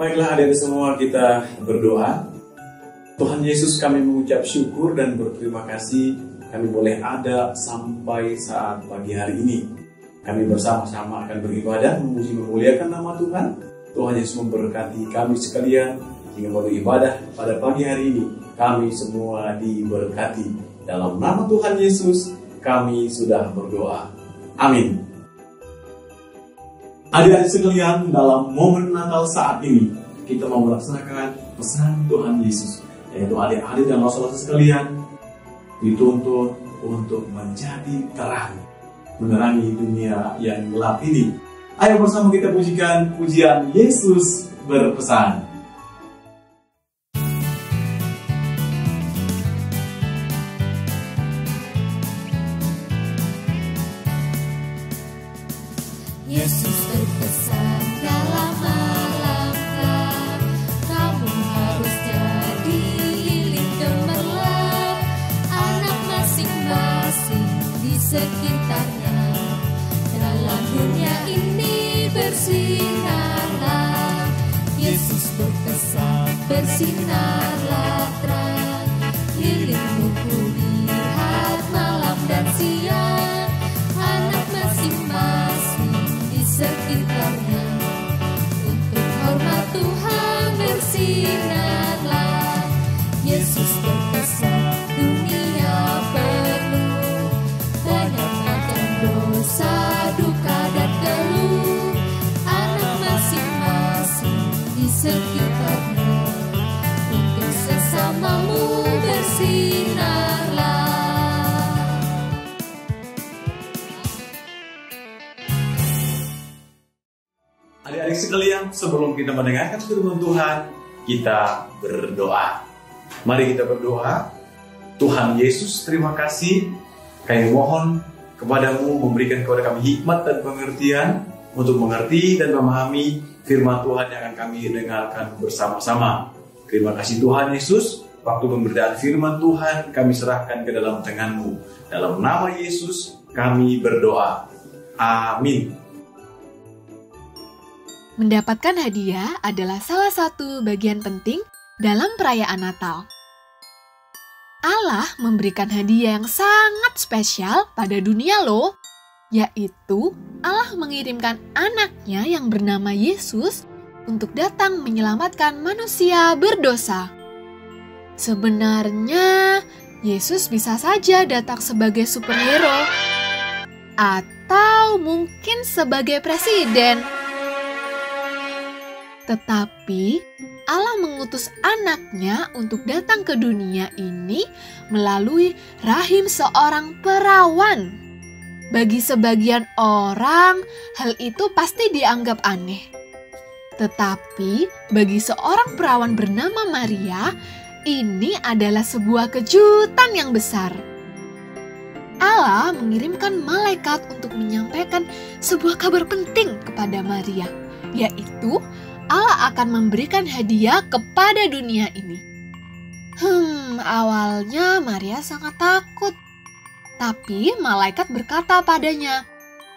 Baiklah adik-adik semua, kita berdoa. Tuhan Yesus, kami mengucap syukur dan berterima kasih kami boleh ada sampai saat pagi hari ini. Kami bersama-sama akan beribadah, memuji memuliakan nama Tuhan. Tuhan Yesus memberkati kami sekalian hingga melalui ibadah pada pagi hari ini. Kami semua diberkati. Dalam nama Tuhan Yesus, kami sudah berdoa. Amin. Adik-adik sekalian, dalam momen Natal saat ini, kita mau melaksanakan pesan Tuhan Yesus, yaitu adik-adik dan saudara sekalian dituntut untuk menjadi terang, menerangi dunia yang gelap ini. Ayo bersama kita pujikan pujian Yesus berpesan. Yesus berpesan dalam malam gelap, kamu harus jadi lilin gemerlap, anak masing-masing di sekitarnya. Dalam dunia ini bersinarlah, Yesus berpesan bersinarlah terang, lilinmu ku lihat malam dan siang, anak masing-masing sekitarnya. Untuk hormat Tuhan bersinarlah, Yesus berpesan dunia penuh banyak macam dosa, duka dan keluh, anak masing-masing di sekitarnya. Untuk sesamamu bersinarlah. Adik-adik sekalian, sebelum kita mendengarkan firman Tuhan, kita berdoa. Mari kita berdoa. Tuhan Yesus, terima kasih. Kami mohon kepadamu memberikan kepada kami hikmat dan pengertian untuk mengerti dan memahami firman Tuhan yang akan kami dengarkan bersama-sama. Terima kasih Tuhan Yesus. Waktu pemberitaan firman Tuhan kami serahkan ke dalam tangan-Mu. Dalam nama Yesus kami berdoa. Amin. Mendapatkan hadiah adalah salah satu bagian penting dalam perayaan Natal. Allah memberikan hadiah yang sangat spesial pada dunia loh, yaitu Allah mengirimkan anaknya yang bernama Yesus untuk datang menyelamatkan manusia berdosa. Sebenarnya, Yesus bisa saja datang sebagai superhero, atau mungkin sebagai presiden. Tetapi Allah mengutus anaknya untuk datang ke dunia ini melalui rahim seorang perawan. Bagi sebagian orang, hal itu pasti dianggap aneh. Tetapi bagi seorang perawan bernama Maria, ini adalah sebuah kejutan yang besar. Allah mengirimkan malaikat untuk menyampaikan sebuah kabar penting kepada Maria, yaitu Allah akan memberikan hadiah kepada dunia ini. Awalnya Maria sangat takut. Tapi malaikat berkata padanya,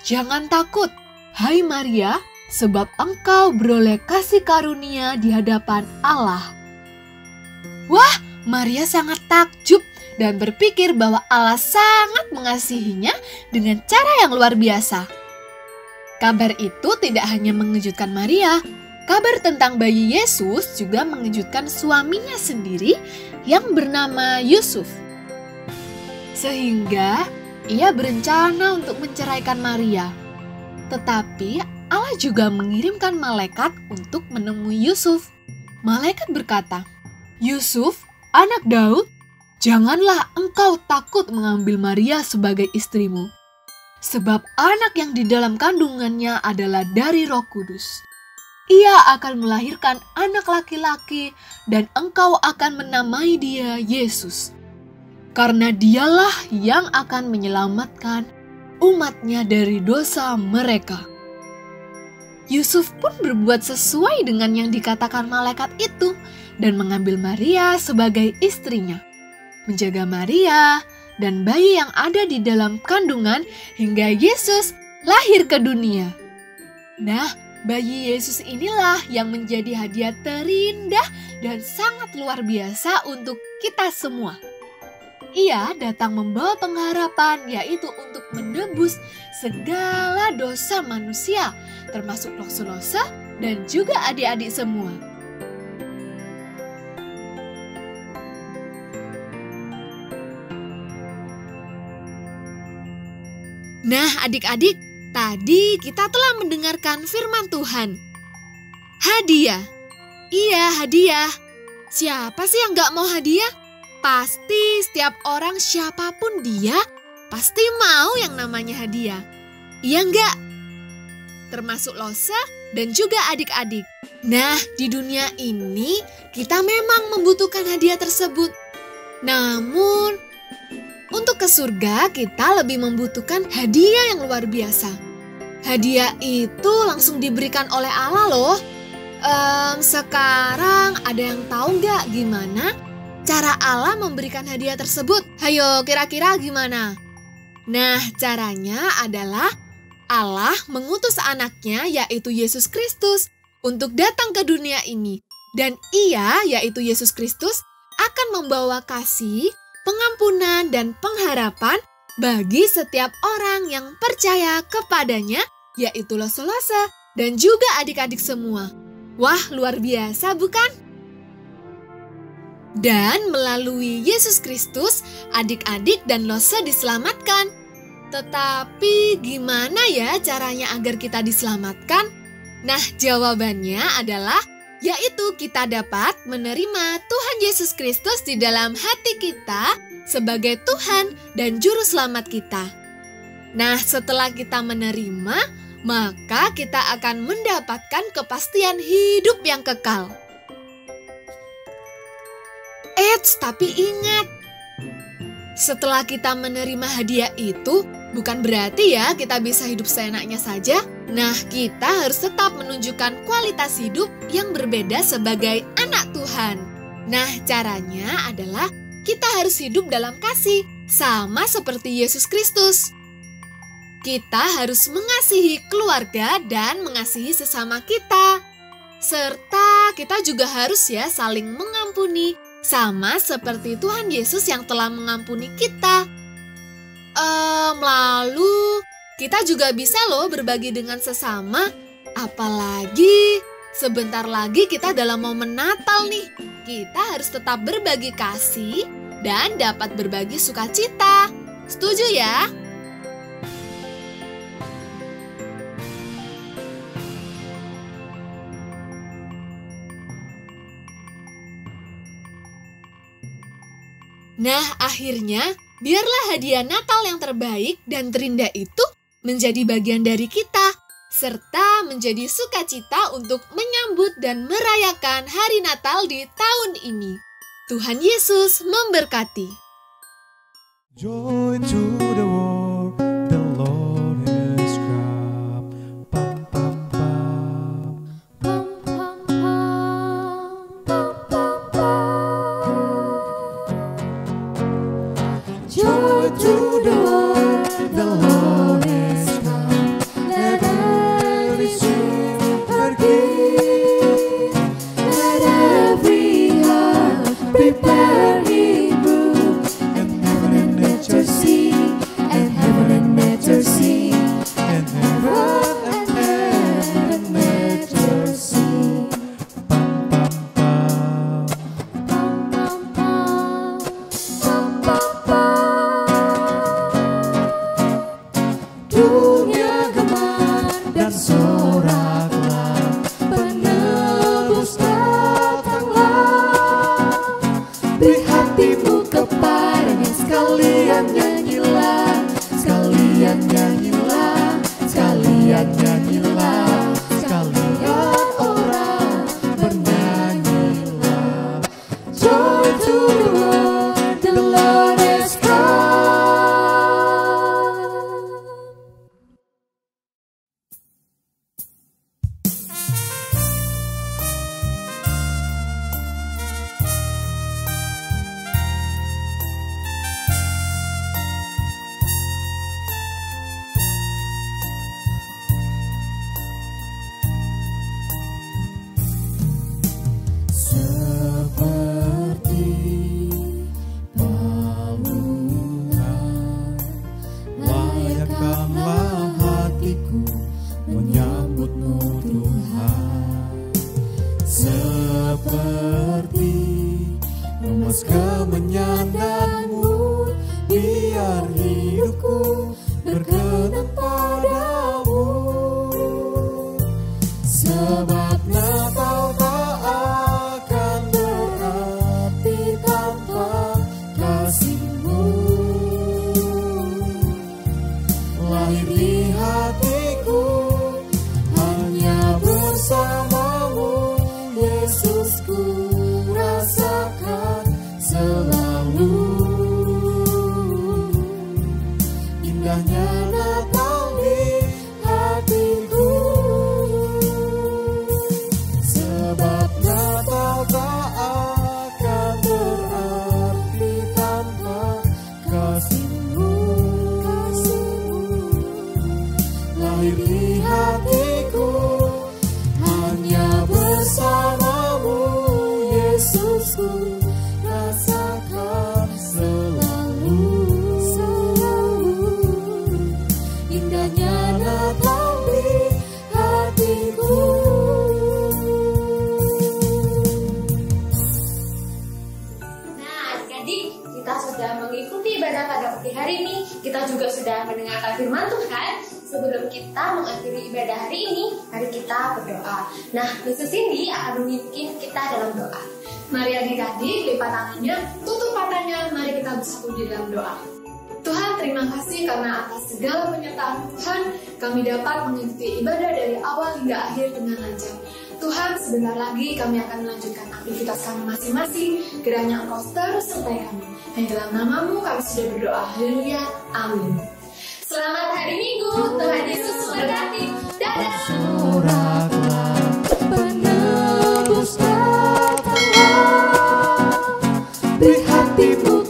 "Jangan takut, hai Maria, sebab engkau beroleh kasih karunia di hadapan Allah." Wah, Maria sangat takjub dan berpikir bahwa Allah sangat mengasihinya dengan cara yang luar biasa. Kabar itu tidak hanya mengejutkan Maria, kabar tentang bayi Yesus juga mengejutkan suaminya sendiri yang bernama Yusuf. Sehingga ia berencana untuk menceraikan Maria. Tetapi Allah juga mengirimkan malaikat untuk menemui Yusuf. Malaikat berkata, "Yusuf, anak Daud, janganlah engkau takut mengambil Maria sebagai istrimu. Sebab anak yang di dalam kandungannya adalah dari Roh Kudus. Ia akan melahirkan anak laki-laki dan engkau akan menamai dia Yesus. Karena dialah yang akan menyelamatkan umatnya dari dosa mereka." Yusuf pun berbuat sesuai dengan yang dikatakan malaikat itu dan mengambil Maria sebagai istrinya, menjaga Maria dan bayi yang ada di dalam kandungan hingga Yesus lahir ke dunia. Nah, Bayi Yesus inilah yang menjadi hadiah terindah dan sangat luar biasa untuk kita semua. Ia datang membawa pengharapan, yaitu untuk menebus segala dosa manusia, termasuk Lose dan juga adik-adik semua. Nah, adik-adik, tadi kita telah mendengarkan firman Tuhan. Hadiah. Iya, hadiah. Siapa sih yang gak mau hadiah? Pasti setiap orang siapapun dia, pasti mau yang namanya hadiah. Iya enggak? Termasuk Lose dan juga adik-adik. Nah, di dunia ini kita memang membutuhkan hadiah tersebut. Namun, untuk ke surga kita lebih membutuhkan hadiah yang luar biasa. Hadiah itu langsung diberikan oleh Allah loh. Sekarang ada yang tahu nggak gimana cara Allah memberikan hadiah tersebut? Hayo, kira-kira gimana? Nah, caranya adalah Allah mengutus anaknya, yaitu Yesus Kristus, untuk datang ke dunia ini. Dan ia, yaitu Yesus Kristus, akan membawa kasih, pengampunan, dan pengharapan bagi setiap orang yang percaya kepadanya, yaitu Lose dan juga adik-adik semua. Wah, luar biasa bukan? Dan melalui Yesus Kristus, adik-adik dan Lose diselamatkan. Tetapi gimana ya caranya agar kita diselamatkan? Nah, jawabannya adalah yaitu kita dapat menerima Tuhan Yesus Kristus di dalam hati kita sebagai Tuhan dan Juru Selamat kita. Nah, setelah kita menerima, maka kita akan mendapatkan kepastian hidup yang kekal. Eits, tapi ingat, setelah kita menerima hadiah itu, bukan berarti ya kita bisa hidup seenaknya saja. Nah, kita harus tetap menunjukkan kualitas hidup yang berbeda sebagai anak Tuhan. Nah, caranya adalah kita harus hidup dalam kasih, sama seperti Yesus Kristus. Kita harus mengasihi keluarga dan mengasihi sesama kita. Serta kita juga harus ya saling mengampuni, sama seperti Tuhan Yesus yang telah mengampuni kita. Lalu kita juga bisa loh berbagi dengan sesama. Apalagi sebentar lagi kita dalam momen Natal nih. Kita harus tetap berbagi kasih dan dapat berbagi sukacita. Setuju ya? Nah, akhirnya biarlah hadiah Natal yang terbaik dan terindah itu menjadi bagian dari kita, serta menjadi sukacita untuk menyambut dan merayakan hari Natal di tahun ini. Tuhan Yesus memberkati. Joy to the world, the Lord has come. Pam, pam, pam. Pam, pam, pam, pam, pam, pam. Joy to the world, the Lord has come. Let every sin forgive. Let every heart prepare Him room. And heaven and nature sing. seperti emas kemenyanganmu, biar hidupku berkenan padamu. Sebab Natal tak akan berarti tanpa kasih-Mu. Lahir di hatiku hanya bersama-Mu, Yesus, ku rasakan selalu. Indahnya Natal di hatiku. Sebab Natal tak akan berarti tanpa kasih-Mu. Lahir di hatiku hanya bersama-Mu, Yesus, ku rasakan selalu. Indahnya Natal di hatiku. Nah, adik-adik, kita sudah mengikuti ibadah pada pagi hari ini. Kita juga sudah mendengarkan firman Tuhan. Sebelum kita mengakhiri ibadah hari ini, mari kita berdoa. Nah, Mrs. Cindy akan memimpin kita dalam doa. Mari adik-adik lipat tangannya, tutup matanya, mari kita bersatu di dalam doa. Tuhan, terima kasih karena atas segala penyertaan Tuhan, kami dapat mengikuti ibadah dari awal hingga akhir dengan lancar. Tuhan, sebentar lagi kami akan melanjutkan aktivitas kami masing-masing. Kiranya Engkau terus sertai kami. Dan dalam nama-Mu kami sudah berdoa. Haleluya. Amin. Selamat hari Minggu. Tuhan Yesus memberkati. Dadah. Soraklah penebus datanglah, beri hatimu